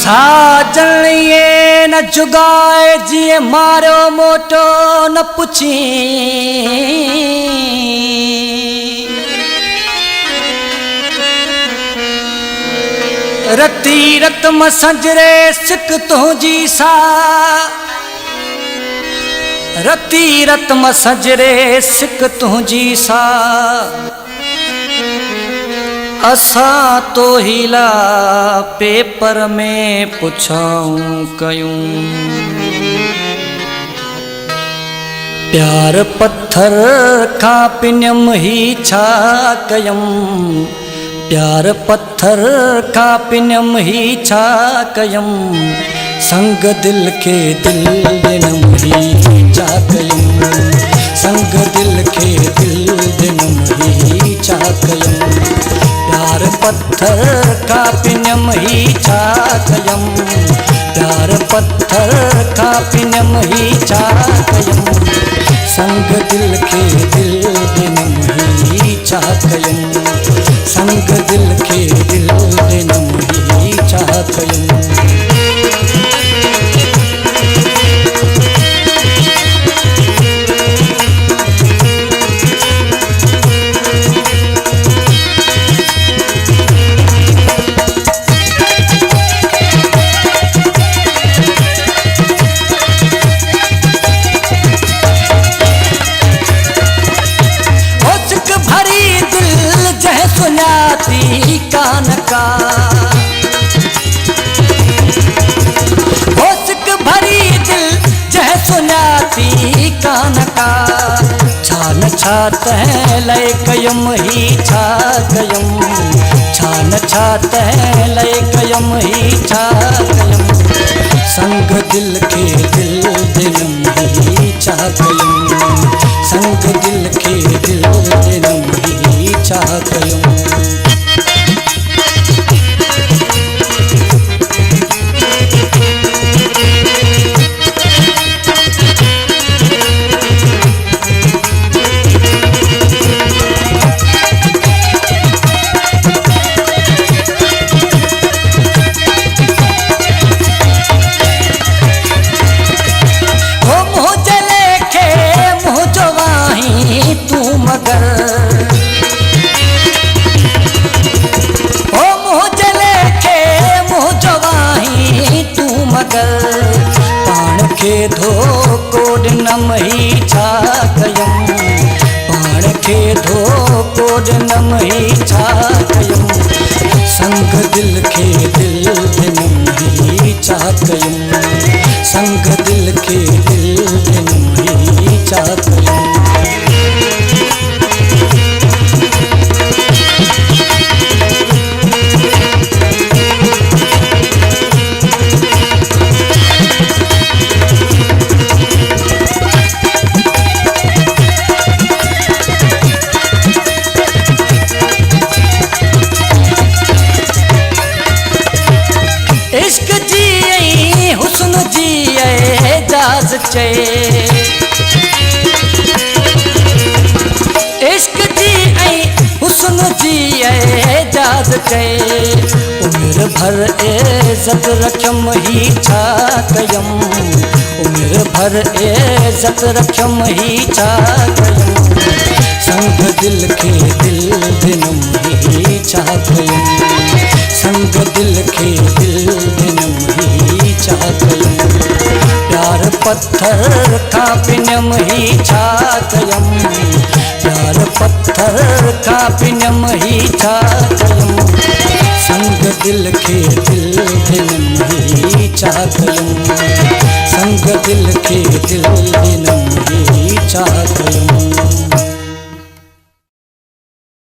साजन ये न जुगाए जिए मारो मोटो न पुछी रती रत मसंजरे सिक तुझी सा रती रत मसंजरे सिक तुझी सा असा तो हिला पेपर में पुछाऊं कयूं प्यार पत्थर का पिन्यम ही छा कयम प्यार पत्थर का पिन्यम ही छा कयम संग दिल के दिल दिनम ही छा कयम संग दिल के दिल दिनम ही छा कयम प्यार पत्थर का पिन्यम ही छा कयम प्यार पत्थर का पिन्यम ही छा कयम संग दिल के दिल दिनम ही छा कयम संग दिल के दिल दिनम ही छा कयम सुनाती कान का होशक भरी दिल जह सुनाती कान का छान छात है लय कयम ही छा कयम छान छात है लय कयम ही छा कयम संग दिल के दिल दिनम ही छा कयम संग दिल के दिल दिनम ही छा कयम के धो कोड नम ही छा कयम पाण के धो कोड नम ही छा कयम संग दिल के दिल दिनम ही छा कयम संग दिल के दिल दिनम ही छा कयम इश्क जिए हुस्न जिए जाज चे इश्क जिए हुस्न जिए जाज चे उम्र भर इज्जत रखम ही छा कयम उम्र भर इज्जत रखम ही छा कयम संग दिल के दिल दिनम ही छा कयम संग दिल के दिल दिनम ही छा कयम प्यार पत्थर का पिन्यम ही छा कयम प्यार पत्थर का पिन्यम ही छा कयम संग दिल खे दिल ॾिनमि ही छा कयूं संग दिल खे दिल ॾिनमि